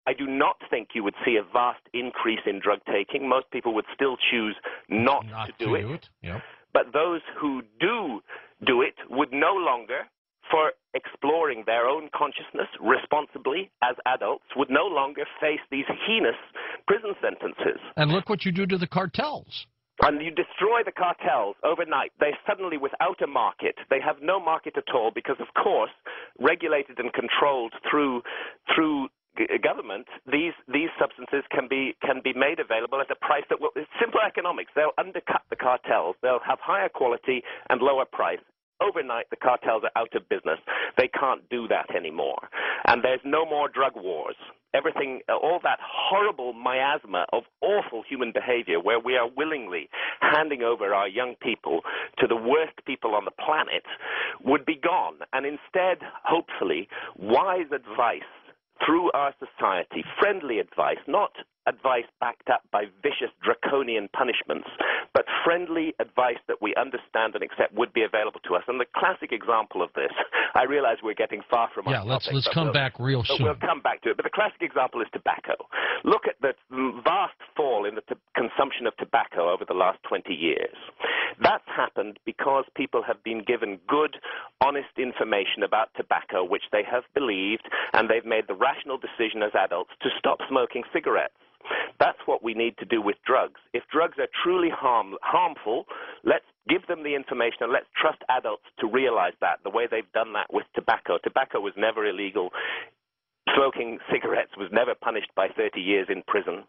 I do not think you would see a vast increase in drug taking. Most people would still choose not to do it. Yep. But those who do it would no longer, for exploring their own consciousness responsibly as adults, would no longer face these heinous prison sentences. And look what you do to the cartels. And you destroy the cartels overnight. They're suddenly without a market. They have no market at all because, of course, regulated and controlled through government, these substances can be made available at a price that will, it's simple economics. They'll undercut the cartels. They'll have higher quality and lower price. Overnight, the cartels are out of business. They can't do that anymore. And there's no more drug wars. Everything, all that horrible miasma of awful human behavior where we are willingly handing over our young people to the worst people on the planet would be gone. And instead, hopefully, wise advice through our society, friendly advice, not advice backed up by vicious draconian punishments, but friendly advice that we understand and accept would be available to us. And the classic example of this, I realize we're getting far from our topic. Let's come back real soon. We'll come back to it. But the classic example is tobacco. Look at the vast fall in the consumption of tobacco over the last 20 years. That's happened because people have been given good, honest information about tobacco, which they have believed, and they've made the rational decision as adults to stop smoking cigarettes. That's what we need to do with drugs. If drugs are truly harmful, let's give them the information and let's trust adults to realize that, the way they've done that with tobacco. Tobacco was never illegal. Smoking cigarettes was never punished by 30 years in prison.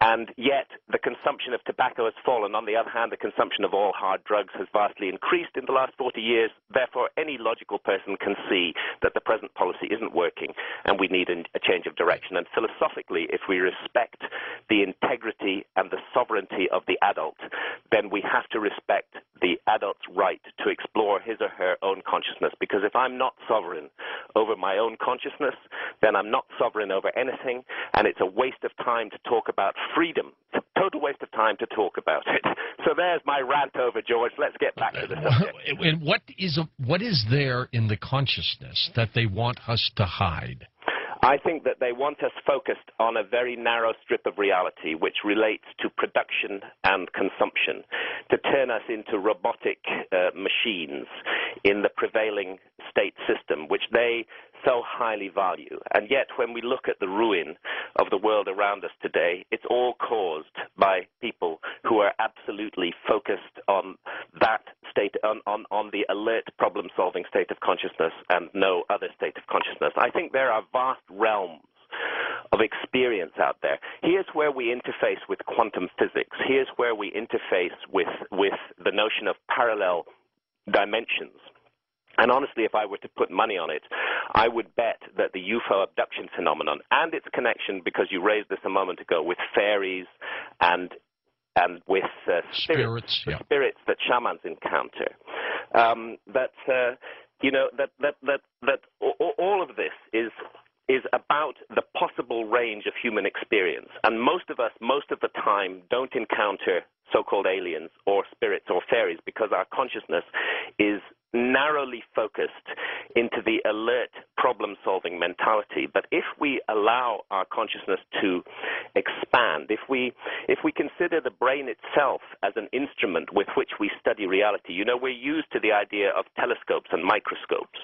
And yet the consumption of tobacco has fallen. On the other hand, the consumption of all hard drugs has vastly increased in the last 40 years. Therefore, any logical person can see that the present policy isn't working and we need a change of direction. And philosophically, if we respect the integrity and the sovereignty of the adult, then we have to respect the adult's right to explore his or her own consciousness. Because if I'm not sovereign over my own consciousness, then I'm not sovereign over anything, and it's a waste of time to talk about freedom. It's a total waste of time to talk about it. So there's my rant over, George. Let's get back to the subject. And what is there in the consciousness that they want us to hide? I think that they want us focused on a very narrow strip of reality which relates to production and consumption, to turn us into robotic machines in the prevailing state system, which they so highly value. And yet, when we look at the ruin of the world around us today, it's all caused by people who are absolutely focused on that state, on the alert problem-solving state of consciousness and no other state of consciousness. I think there are vast realms of experience out there. Here's where we interface with quantum physics. Here's where we interface with the notion of parallel dimensions. And honestly, if I were to put money on it, I would bet that the UFO abduction phenomenon and its connection, because you raised this a moment ago, with fairies and with spirits that shamans encounter, that all of this is about the possible range of human experience. And most of us, most of the time, don't encounter so-called aliens or spirits or fairies because our consciousness is narrowly focused into the alert problem-solving mentality. But if we allow our consciousness to expand, if we consider the brain itself as an instrument with which we study reality, we're used to the idea of telescopes and microscopes.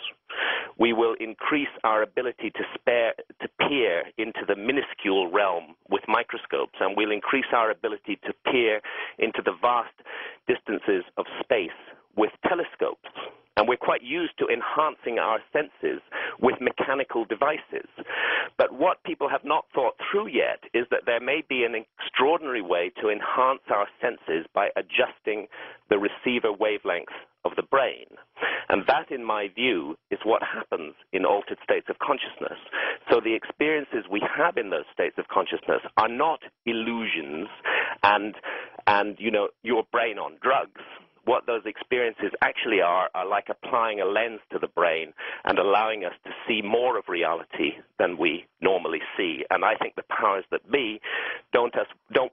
We will increase our ability to peer into the minuscule realm with microscopes, and we'll increase our ability to peer into the vast distances of space with telescopes. And we're quite used to enhancing our senses with mechanical devices. But what people have not thought through yet is that there may be an extraordinary way to enhance our senses by adjusting the receiver wavelength of the brain. And that, in my view, is what happens in altered states of consciousness. So the experiences we have in those states of consciousness are not illusions and your brain on drugs. What those experiences actually are like applying a lens to the brain and allowing us to see more of reality than we normally see. And I think the powers that be don't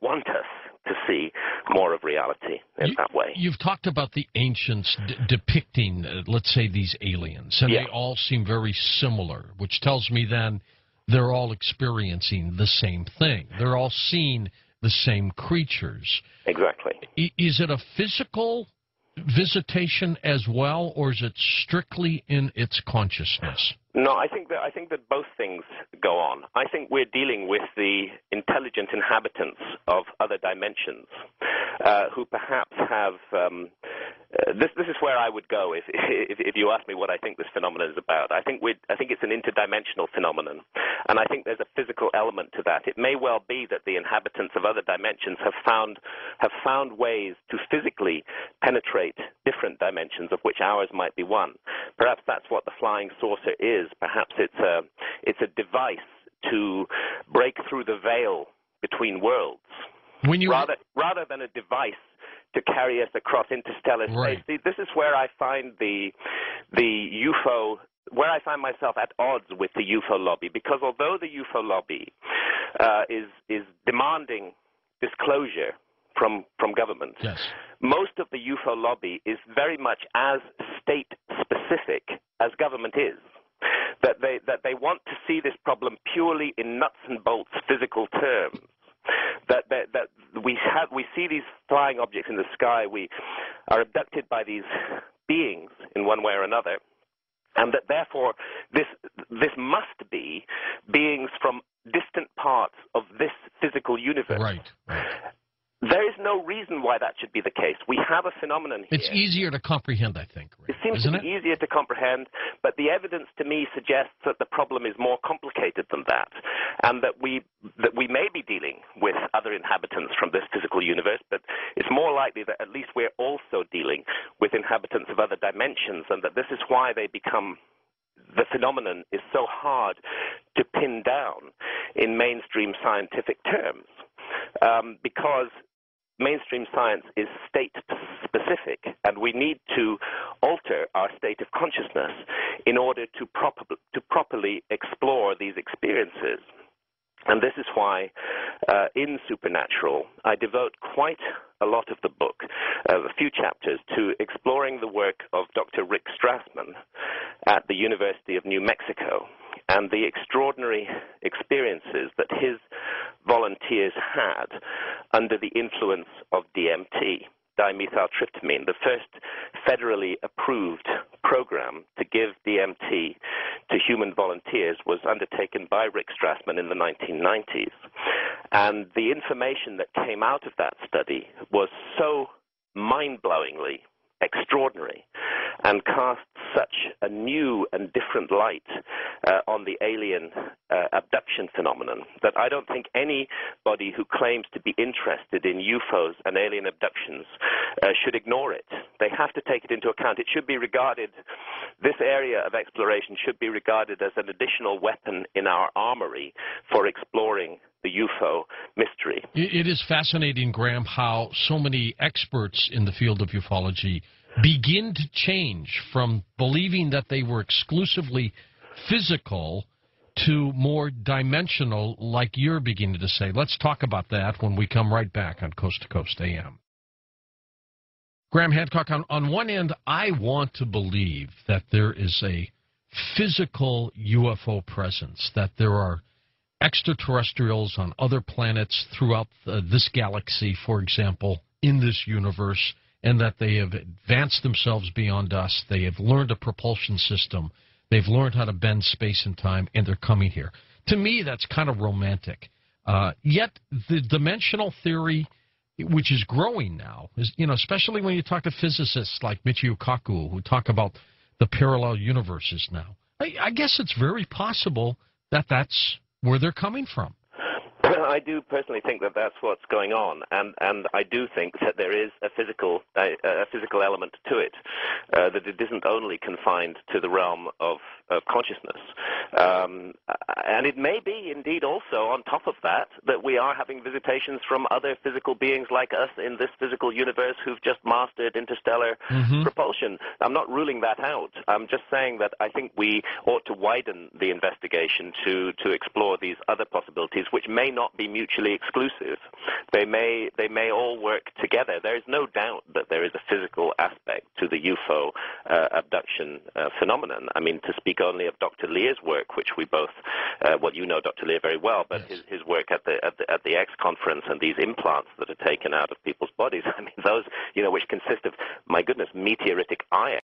want us to see more of reality in that way. You've talked about the ancients depicting, let's say, these aliens, and they all seem very similar, which tells me then they're all experiencing the same thing. They're all seeing the same creatures. Exactly. Is it a physical visitation as well, or is it strictly in its consciousness? No, I think that both things go on. I think we're dealing with the intelligent inhabitants of other dimensions who perhaps have. This is where I would go if you ask me what I think this phenomenon is about. I think it's an interdimensional phenomenon, and I think there's a physical element to that. It may well be that the inhabitants of other dimensions have found ways to physically penetrate different dimensions, of which ours might be one. Perhaps that's what the flying saucer is. Perhaps it's a device to break through the veil between worlds, rather than a device to carry us across interstellar space. Right. See, this is where I find the UFO, where I find myself at odds with the UFO lobby, because although the UFO lobby is demanding disclosure from government, yes, most of the UFO lobby is very much as state-specific as government is. That they want to see this problem purely in nuts and bolts physical terms. That we see these flying objects in the sky. We are abducted by these beings in one way or another, and that therefore this must be beings from distant parts of this physical universe. Right. There is no reason why that should be the case. We have a phenomenon here. It's easier to comprehend, I think. Right? It seems to be easier to comprehend, but the evidence to me suggests that the problem is more complicated than that, and that we may be dealing with other inhabitants from this physical universe, but it's more likely that at least we're also dealing with inhabitants of other dimensions, and that this is why the phenomenon is so hard to pin down in mainstream scientific terms, because mainstream science is state-specific, and we need to alter our state of consciousness in order to properly explore these experiences. And this is why in Supernatural, I devote quite a lot of the book, a few chapters, to exploring the work of Dr. Rick Strassman at the University of New Mexico and the extraordinary experiences that his volunteers had under the influence of DMT, dimethyltryptamine. The first federally approved program to give DMT to human volunteers was undertaken by Rick Strassman in the 1990s. And the information that came out of that study was so mind-blowingly extraordinary and cast such a new and different light on the alien abduction phenomenon that I don't think anybody who claims to be interested in UFOs and alien abductions should ignore it. They have to take it into account. It should be regarded, this area of exploration should be regarded as an additional weapon in our armory for exploring the UFO mystery. It is fascinating, Graham, how so many experts in the field of ufology begin to change from believing that they were exclusively physical to more dimensional, like you're beginning to say. Let's talk about that when we come right back on Coast to Coast AM. Graham Hancock, on one end, I want to believe that there is a physical UFO presence, that there are extraterrestrials on other planets throughout this galaxy, for example, in this universe, and that they have advanced themselves beyond us. They have learned a propulsion system. They've learned how to bend space and time, and they're coming here. To me, that's kind of romantic. Yet the dimensional theory, which is growing now, is, especially when you talk to physicists like Michio Kaku, who talk about the parallel universes now. I guess it's very possible that that's where they're coming from. I do personally think that that's what's going on, and I do think that there is a physical element to it, that it isn't only confined to the realm of consciousness. And it may be, indeed, also on top of that we are having visitations from other physical beings like us in this physical universe who've just mastered interstellar propulsion. I'm not ruling that out. I'm just saying that I think we ought to widen the investigation to explore these other possibilities, which may not be mutually exclusive. They may all work together. There is no doubt that there is a physical aspect to the UFO abduction phenomenon. I mean, to speak speak only of Dr. Lear's work, which we both, well, you know Dr. Lear very well, but yes. his work at the X conference and these implants that are taken out of people's bodies. I mean, those, which consist of, my goodness, meteoritic iron.